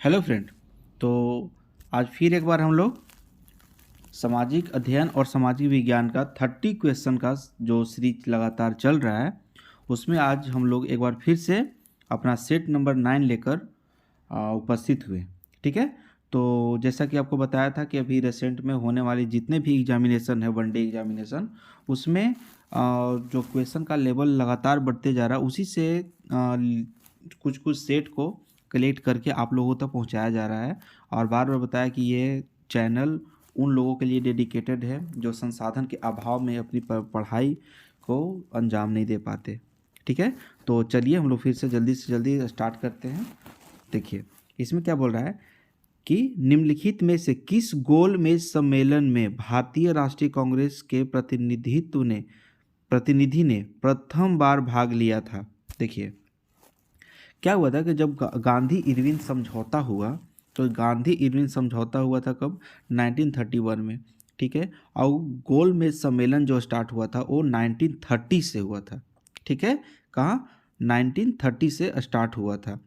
Hello friend. तो आज फिर एक बार हम लोग सामाजिक अध्ययन और सामाजिक विज्ञान का 30 क्वेश्चन का जो सीरीज लगातार चल रहा है उसमें आज हम लोग एक बार फिर से अपना सेट नंबर 9 लेकर उपस्थित हुए। ठीक है। तो जैसा कि आपको बताया था कि अभी रिसेंट में होने वाली जितने भी एग्जामिनेशन है वनडे एग्जामिनेशन उसमें जो क्वेश्चन का लेवल लगातार बढ़ते जा रहा है उसी से कुछ कुछ सेट को कलेक्ट करके आप लोगों तक पहुंचाया जा रहा है। और बार बार बताया कि ये चैनल उन लोगों के लिए डेडिकेटेड है जो संसाधन के अभाव में अपनी पढ़ाई को अंजाम नहीं दे पाते। ठीक है। तो चलिए हम लोग फिर से जल्दी स्टार्ट करते हैं। देखिए इसमें क्या बोल रहा है कि निम्नलिखित में से किस गोलमेज सम्मेलन में भारतीय राष्ट्रीय कांग्रेस के प्रतिनिधि ने प्रथम बार भाग लिया था। देखिए क्या हुआ था कि जब गांधी इरविन समझौता हुआ तो गांधी इरविन समझौता हुआ था कब 1931 में। ठीक है। और गोलमेज सम्मेलन जो स्टार्ट हुआ था वो 1930 से हुआ था। ठीक है। कहाँ 1930 से स्टार्ट हुआ था।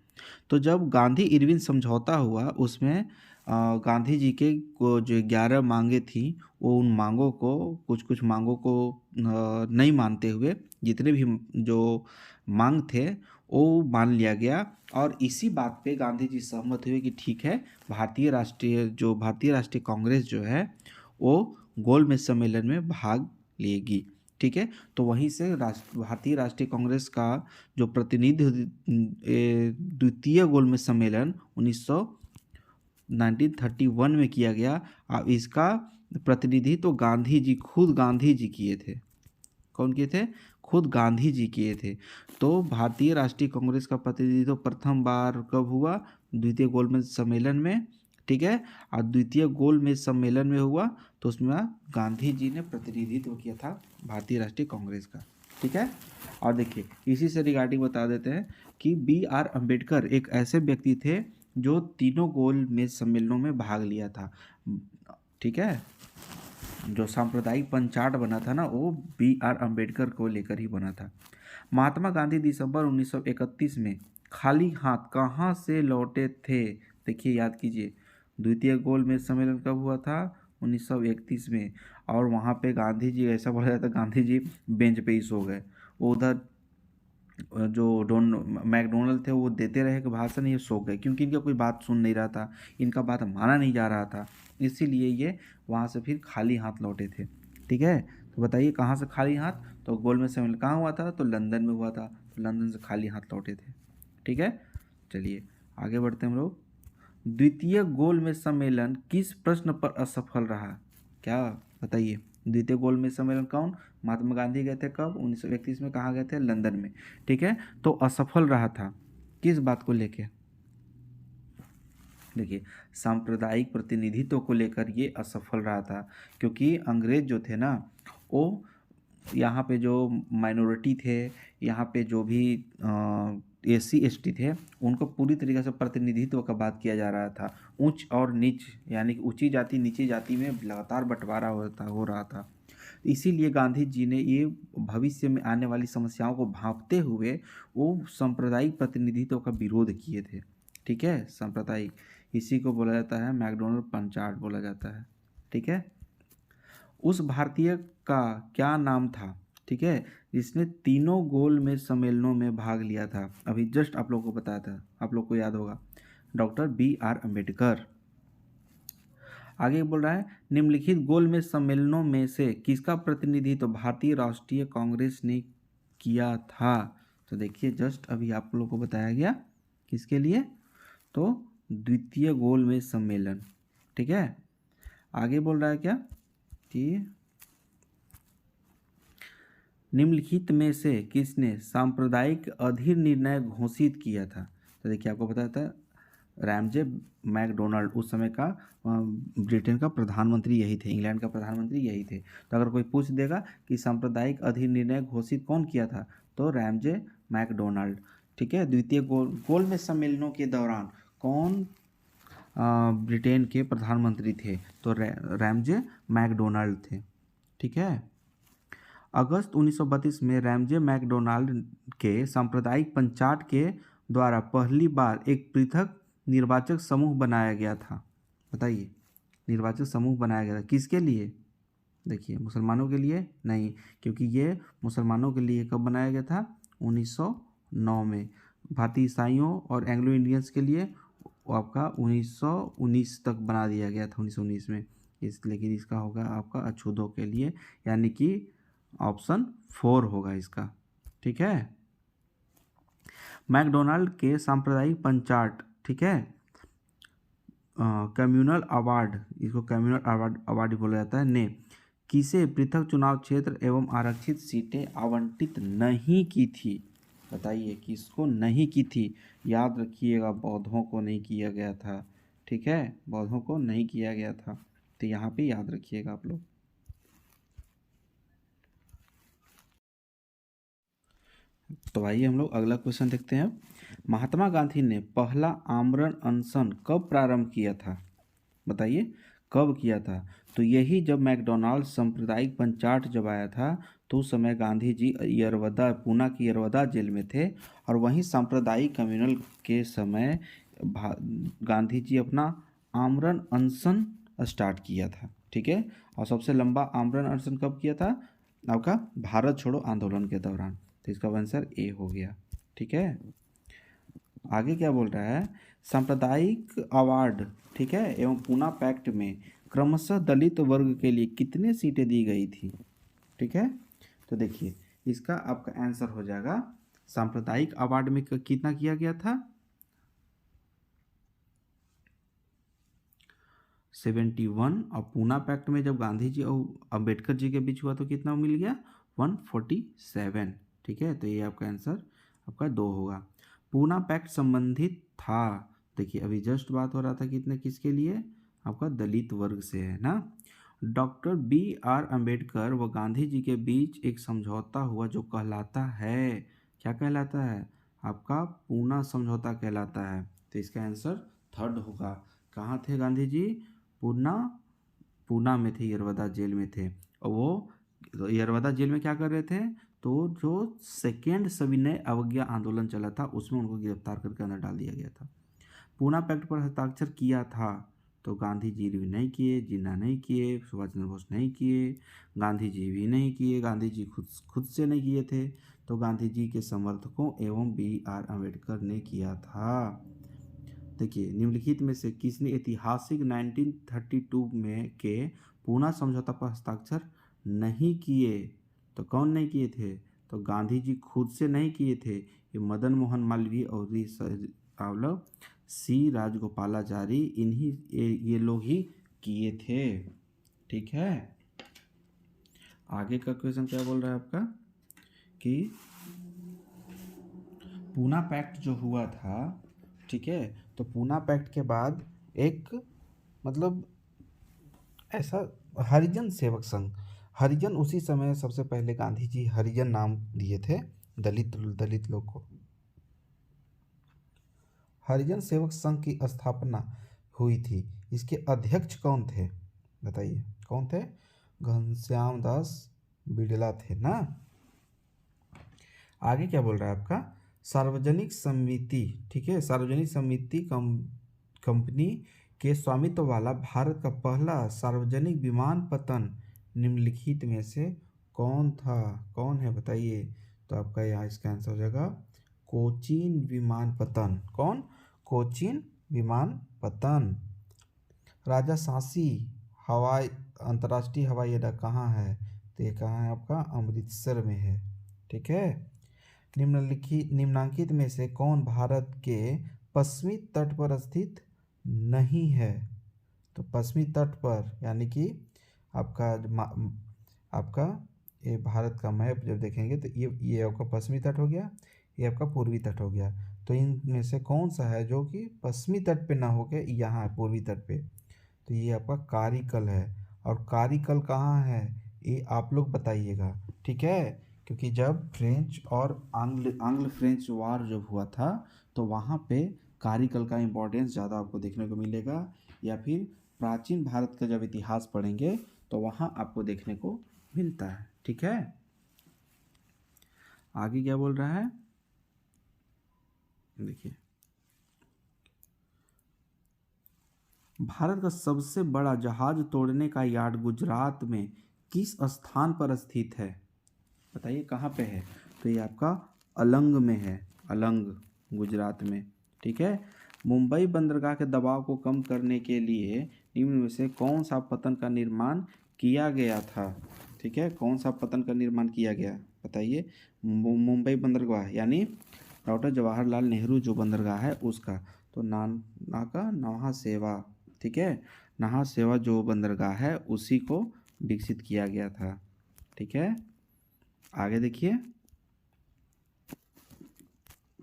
तो जब गांधी इरविन समझौता हुआ उसमें गांधी जी के को जो 11 मांगे थी वो उन मांगों को कुछ कुछ मांगों को नहीं मानते हुए जितने भी जो मांग थे वो मान लिया गया। और इसी बात पे गांधी जी सहमत हुए कि ठीक है भारतीय राष्ट्रीय कांग्रेस जो है वो गोलमेज सम्मेलन में भाग लेगी। ठीक है। तो वहीं से भारतीय राष्ट्रीय कांग्रेस का जो प्रतिनिधि द्वितीय गोलमेज सम्मेलन 1931 में किया गया। अब इसका प्रतिनिधि तो खुद गांधी जी किए थे। कौन किए थे? खुद गांधी जी किए थे। तो भारतीय राष्ट्रीय कांग्रेस का प्रतिनिधित्व प्रथम बार कब हुआ? द्वितीय गोलमेज सम्मेलन में। ठीक है। और द्वितीय गोलमेज सम्मेलन में हुआ तो उसमें गांधी जी ने प्रतिनिधित्व किया था भारतीय राष्ट्रीय कांग्रेस का। ठीक है। और देखिए इसी से रिगार्डिंग बता देते हैं कि B.R. अम्बेडकर एक ऐसे व्यक्ति थे जो तीनों गोलमेज सम्मेलनों में भाग लिया था। ठीक है। जो सांप्रदायिक पंचाट बना था ना वो B.R. अम्बेडकर को लेकर ही बना था। महात्मा गांधी दिसंबर 1931 में खाली हाथ कहाँ से लौटे थे? देखिए याद कीजिए द्वितीय गोलमेज सम्मेलन कब हुआ था? 1931 में। और वहाँ पे गांधी जी ऐसा बोला जाता गांधी जी बेंच पे ही सो गए। वो उधर जो मैकडोनल्ड थे वो देते रहे कि भाषण, ये सो गए क्योंकि इनका कोई बात सुन नहीं रहा था, इनका बात माना नहीं जा रहा था। इसीलिए ये वहाँ से फिर खाली हाथ लौटे थे। ठीक है। तो बताइए कहाँ से खाली हाथ? तो गोलमेज सम्मेलन कहाँ हुआ था? तो लंदन में हुआ था। तो लंदन से खाली हाथ लौटे थे। ठीक है। चलिए आगे बढ़ते हैं हम लोग। द्वितीय गोलमेज सम्मेलन किस प्रश्न पर असफल रहा? क्या बताइए? द्वितीय गोलमेज सम्मेलन कौन? महात्मा गांधी गए थे कब? 1931 में। कहाँ गए थे? लंदन में। ठीक है। तो असफल रहा था किस बात को लेके? देखिए सांप्रदायिक प्रतिनिधित्व को लेकर ये असफल रहा था क्योंकि अंग्रेज जो थे ना वो यहाँ पे जो माइनॉरिटी थे, यहाँ पे जो भी SC ST थे उनको पूरी तरीके से प्रतिनिधित्व का बात किया जा रहा था। उच्च और नीच यानी कि ऊंची जाति नीची जाति में लगातार बंटवारा हो रहा था। इसीलिए गांधी जी ने ये भविष्य में आने वाली समस्याओं को भांपते हुए वो सांप्रदायिक प्रतिनिधित्व का विरोध किए थे। ठीक है। सांप्रदायिक इसी को बोला जाता है मैकडोनल्ड पंचाट बोला जाता है। ठीक है। उस भारतीय का क्या नाम था? ठीक है। जिसने तीनों गोलमेज सम्मेलनों में भाग लिया था। अभी जस्ट आप लोगों को बताया था, आप लोग को याद होगा, डॉक्टर B.R. अम्बेडकर। आगे बोल रहा है निम्नलिखित गोलमेज सम्मेलनों में से किसका प्रतिनिधित्व भारतीय राष्ट्रीय कांग्रेस ने किया था? तो देखिए जस्ट अभी आप लोगों को बताया गया किसके लिए? तो द्वितीय गोलमेज सम्मेलन। ठीक है। आगे बोल रहा है क्या कि निम्नलिखित में से किसने सांप्रदायिक अधीर निर्णय घोषित किया था? तो देखिए आपको बताया था रैमजे मैकडोनल्ड उस समय का ब्रिटेन का प्रधानमंत्री यही थे, इंग्लैंड का प्रधानमंत्री यही थे। तो अगर कोई पूछ देगा कि सांप्रदायिक अधीर निर्णय घोषित कौन किया था तो रैमजे मैकडोनल्ड। ठीक है। द्वितीय गोलमेज सम्मेलनों के दौरान कौन ब्रिटेन के प्रधानमंत्री थे? तो रैमजे मैकडोनल्ड थे। ठीक है। अगस्त 1932 में रैमजे मैकडोनाल्ड के सांप्रदायिक पंचाट के द्वारा पहली बार एक पृथक निर्वाचक समूह बनाया गया था? बताइए, निर्वाचक समूह बनाया गया था किसके लिए? देखिए, मुसलमानों के लिए नहीं, क्योंकि ये मुसलमानों के लिए कब बनाया गया था? 1909 में। भारतीय ईसाइयों और एंग्लो इंडियंस के लिए वो आपका 1919 तक बना दिया गया था, 1919 में। लेकिन इसका होगा आपका अछूतों के लिए, यानी कि ऑप्शन 4 होगा इसका। ठीक है। मैकडोनाल्ड के सांप्रदायिक पंचाट, ठीक है, कम्युनल अवार्ड, इसको कम्युनल अवार्ड ही बोला जाता है, ने किसे पृथक चुनाव क्षेत्र एवं आरक्षित सीटें आवंटित नहीं की थी? बताइए, किसको नहीं की थी? याद रखिएगा, बौद्धों को नहीं किया गया था। ठीक है, बौद्धों को नहीं किया गया था, तो यहाँ पे याद रखिएगा आप लोग। तो आइए हम लोग अगला क्वेश्चन देखते हैं। महात्मा गांधी ने पहला आमरण अनशन कब प्रारंभ किया था? बताइए, कब किया था? तो यही जब मैकडोनाल्ड सांप्रदायिक पंचाट जब आया था, तो उस समय गांधी जी यरवदा, पूना की यरवदा जेल में थे, और वहीं सांप्रदायिक कम्युनल के समय गांधी जी अपना आमरण अनशन स्टार्ट किया था। ठीक है, और सबसे लंबा आमरण अनशन कब किया था? आपका भारत छोड़ो आंदोलन के दौरान। तो इसका आंसर ए हो गया। ठीक है, आगे क्या बोल रहा है? सांप्रदायिक अवार्ड, ठीक है, एवं पूना पैक्ट में क्रमशः दलित वर्ग के लिए कितने सीटें दी गई थी? ठीक है, तो देखिए, इसका आपका आंसर हो जाएगा, सांप्रदायिक अवार्ड में कितना किया गया था? 71, और पूना पैक्ट में जब गांधी जी और अंबेडकर जी के बीच हुआ तो कितना मिल गया? 147। ठीक है, तो ये आपका आंसर आपका 2 होगा। पूना पैक्ट संबंधित था, देखिए अभी जस्ट बात हो रहा था कितने, किसके लिए? आपका दलित वर्ग से है ना। डॉक्टर BR अम्बेडकर व गांधी जी के बीच एक समझौता हुआ जो कहलाता है, क्या कहलाता है? आपका पूना समझौता कहलाता है। तो इसका आंसर 3rd होगा। कहाँ थे गांधी जी? पूना, पूना में थे, यरवदा जेल में थे। और वो यरवदा जेल में क्या कर रहे थे? तो जो सेकेंड सविनय अवज्ञा आंदोलन चला था, उसमें उनको गिरफ्तार करके अंदर डाल दिया गया था। पूना पैक्ट पर हस्ताक्षर किया था, तो गांधी जी भी नहीं किए, जिन्ना नहीं किए, सुभाष चंद्र बोस नहीं किए, गांधी जी भी नहीं किए, गांधी जी खुद से नहीं किए थे, तो गांधी जी के समर्थकों एवं BR अम्बेडकर ने किया था। देखिए, निम्नलिखित में से किसने ऐतिहासिक 1932 में के पूना समझौता पर हस्ताक्षर नहीं किए? तो कौन नहीं किए थे? तो गांधी जी खुद से नहीं किए थे, ये मदन मोहन मालवीय और C राजगोपालाचारी, इन्हीं ये लोग ही किए थे। ठीक है, आगे का क्वेश्चन क्या बोल रहा है आपका कि पूना पैक्ट जो हुआ था, ठीक है, तो पूना पैक्ट के बाद एक, मतलब ऐसा, हरिजन सेवक संघ, हरिजन उसी समय सबसे पहले गांधी जी हरिजन नाम दिए थे दलित लोग को। हरिजन सेवक संघ की स्थापना हुई थी, इसके अध्यक्ष कौन थे? बताइए, कौन थे? घनश्याम दास बिड़ला थे ना। आगे क्या बोल रहा है आपका? सार्वजनिक समिति, ठीक है, सार्वजनिक समिति कंपनी के स्वामित्व वाला भारत का पहला सार्वजनिक विमानपत्तन निम्नलिखित में से कौन था? कौन है बताइए? तो आपका यहाँ इसका आंसर हो जाएगा कोचीन विमानपत्तन। कौन? कोचीन विमानपत्तन। राजा सांसी हवाई अंतर्राष्ट्रीय हवाई अड्डा कहाँ है? तो ये कहाँ है आपका? अमृतसर में है। ठीक है, निम्नांकित में से कौन भारत के पश्चिमी तट पर स्थित नहीं है? तो पश्चिमी तट पर, यानी कि आपका ये भारत का मैप जब देखेंगे तो ये आपका पश्चिमी तट हो गया, ये आपका पूर्वी तट हो गया। तो इनमें से कौन सा है जो कि पश्चिमी तट पे ना होके यहाँ है पूर्वी तट पे? तो ये आपका कारिकल है। और कारिकल कहाँ है, ये आप लोग बताइएगा। ठीक है, क्योंकि जब फ्रेंच और आंग्ल फ्रेंच वार जब हुआ था, तो वहाँ पे कारिकल का इम्पोर्टेंस ज़्यादा आपको देखने को मिलेगा, या फिर प्राचीन भारत का जब इतिहास पढ़ेंगे तो वहाँ आपको देखने को मिलता है। ठीक है, आगे क्या बोल रहा है? देखिए, भारत का सबसे बड़ा जहाज तोड़ने का यार्ड गुजरात में किस स्थान पर स्थित है? बताइए कहाँ पे है? तो ये आपका अलंग में है, अलंग गुजरात में। ठीक है। मुंबई बंदरगाह के दबाव को कम करने के लिए निम्न में से कौन सा पतन का निर्माण किया गया था? ठीक है, कौन सा पतन का निर्माण किया गया बताइए? मुंबई बंदरगाह यानी डॉक्टर जवाहरलाल नेहरू जो बंदरगाह है उसका। तो नाका नौहा सेवा, ठीक है, नहा सेवा जो बंदरगाह है उसी को विकसित किया गया था। ठीक है, आगे देखिए।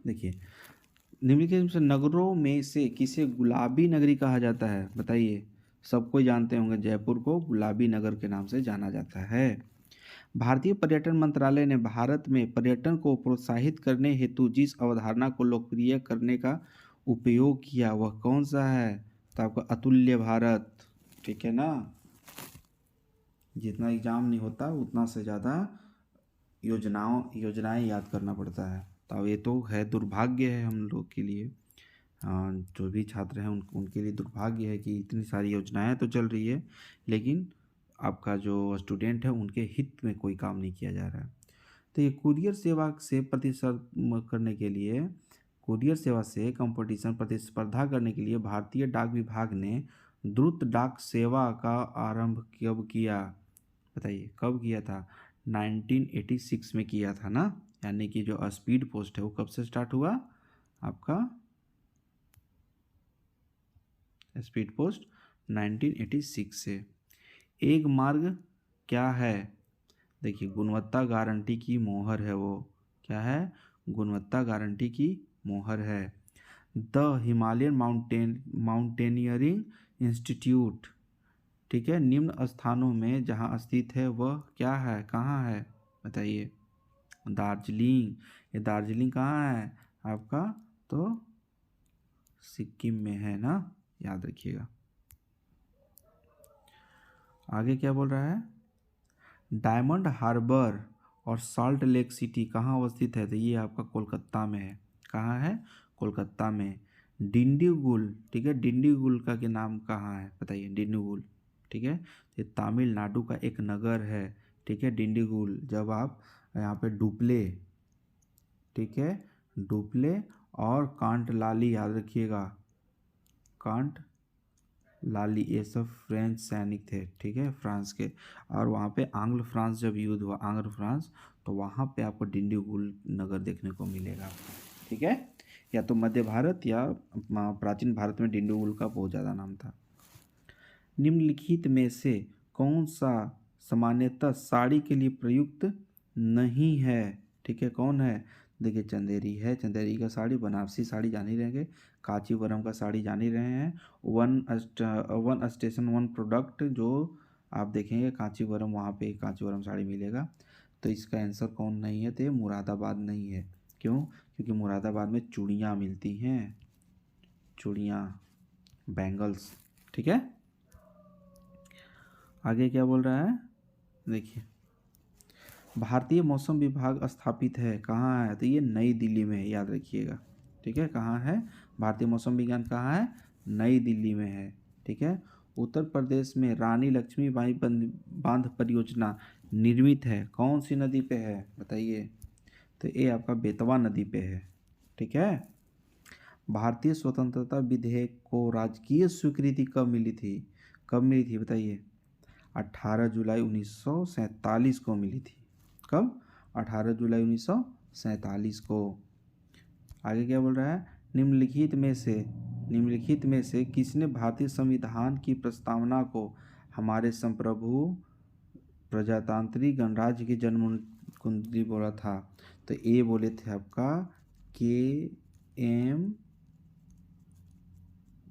देखिए निम्नलिखित में से नगरों में से किसे गुलाबी नगरी कहा जाता है? बताइए, सबको जानते होंगे जयपुर को गुलाबी नगर के नाम से जाना जाता है। भारतीय पर्यटन मंत्रालय ने भारत में पर्यटन को प्रोत्साहित करने हेतु जिस अवधारणा को लोकप्रिय करने का उपयोग किया वह कौन सा है? तो आपका अतुल्य भारत। ठीक है ना, जितना एग्जाम नहीं होता उतना से ज़्यादा योजनाएं याद करना पड़ता है। तो ये तो है, दुर्भाग्य है हम लोग के लिए, जो भी छात्र हैं उनके लिए दुर्भाग्य है कि इतनी सारी योजनाएं तो चल रही है लेकिन आपका जो स्टूडेंट है उनके हित में कोई काम नहीं किया जा रहा है। तो ये कुरियर सेवा से करने के लिए, कुरियर सेवा से कंपटीशन प्रतिस्पर्धा करने के लिए भारतीय डाक विभाग ने द्रुत डाक सेवा का आरंभ कब किया? बताइए कब किया था? 1986 में किया था ना, यानी कि जो स्पीड पोस्ट है वो कब से स्टार्ट हुआ आपका? स्पीड पोस्ट 1986 से। एक मार्ग क्या है? देखिए गुणवत्ता गारंटी की मोहर है वो। क्या है? गुणवत्ता गारंटी की मोहर है। द हिमालयन माउंटेनियरिंग इंस्टीट्यूट, ठीक है, निम्न स्थानों में जहाँ स्थित है वह क्या है, कहाँ है? बताइए। दार्जिलिंग। ये दार्जिलिंग कहाँ है आपका? तो सिक्किम में है ना, याद रखिएगा। आगे क्या बोल रहा है? डायमंड हार्बर और सॉल्ट लेक सिटी कहाँ अवस्थित है? तो ये आपका कोलकाता में है। कहाँ है? कोलकाता में। डिंडीगुल, ठीक है, डिंडीगुल का के नाम कहाँ है बताइए? डिंडीगुल, ठीक है, ये तमिलनाडु का एक नगर है। ठीक है, डिंडीगुल। जब आप यहाँ पे डुप्ले, ठीक है, डुप्ले और कांटलाली याद रखिएगा, कांट लाली, ये सब फ्रेंच सैनिक थे, ठीक है, फ्रांस के। और वहाँ पे आंग्ल फ्रांस जब युद्ध हुआ, आंग्ल फ्रांस, तो वहाँ पे आपको डिंडीगुल नगर देखने को मिलेगा। ठीक है, या तो मध्य भारत या प्राचीन भारत में डिंडीगुल का बहुत ज़्यादा नाम था। निम्नलिखित में से कौन सा सामान्यतः साड़ी के लिए प्रयुक्त नहीं है? ठीक है, कौन है? देखिए चंदेरी है, चंदेरी का साड़ी, बनारसी साड़ी जान ही रहेंगे, कांचीवरम का साड़ी जान ही रहे हैं। वन स्टेशन वन प्रोडक्ट जो आप देखेंगे कांचीवरम, वहाँ पे कांचीवरम साड़ी मिलेगा। तो इसका आंसर कौन नहीं है? तो ये मुरादाबाद नहीं है। क्यों? क्योंकि मुरादाबाद में चूड़ियाँ मिलती हैं, चूड़ियाँ, बैंगल्स। ठीक है, आगे क्या बोल रहा है? देखिए भारतीय मौसम विभाग स्थापित है कहाँ है? तो ये नई दिल्ली में है, याद रखिएगा। ठीक है, कहाँ है? भारतीय मौसम विज्ञान कहाँ है? नई दिल्ली में है। ठीक है, उत्तर प्रदेश में रानी लक्ष्मीबाई बांध परियोजना निर्मित है कौन सी नदी पे है? बताइए। तो ये आपका बेतवा नदी पे है। ठीक है, भारतीय स्वतंत्रता विधेयक को राजकीय स्वीकृति कब मिली थी? कब मिली थी बताइए? 18 जुलाई 1947 को मिली थी। कब? 18 जुलाई 1947 को। आगे क्या बोल रहा है? निम्नलिखित में से किसने भारतीय संविधान की प्रस्तावना को हमारे संप्रभु प्रजातांत्रिक गणराज्य की जन्म कुंडली बोला था? तो ये बोले थे आपका के एम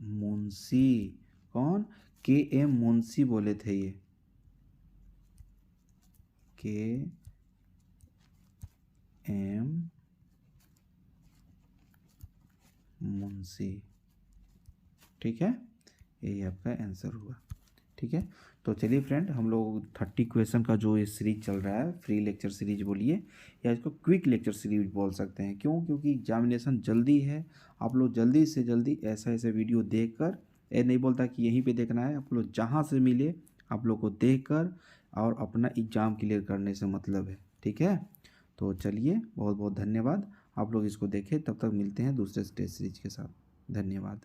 मुंशी। कौन? के एम मुंशी बोले थे ये, के एम मुंशी। ठीक है, यही आपका आंसर हुआ। ठीक है, तो चलिए फ्रेंड, हम लोग 30 क्वेश्चन का जो ये सीरीज चल रहा है, फ्री लेक्चर सीरीज बोलिए या इसको क्विक लेक्चर सीरीज बोल सकते हैं। क्यों? क्योंकि एग्जामिनेशन जल्दी है, आप लोग जल्दी से जल्दी ऐसा ऐसे वीडियो देखकर ये नहीं बोलता कि यहीं पे देखना है, आप लोग जहाँ से मिले आप लोग को देख कर और अपना एग्ज़ाम क्लियर करने से मतलब है। ठीक है, तो चलिए बहुत बहुत धन्यवाद। आप लोग इसको देखें, तब तक मिलते हैं दूसरे टेस्ट सीरीज के साथ। धन्यवाद।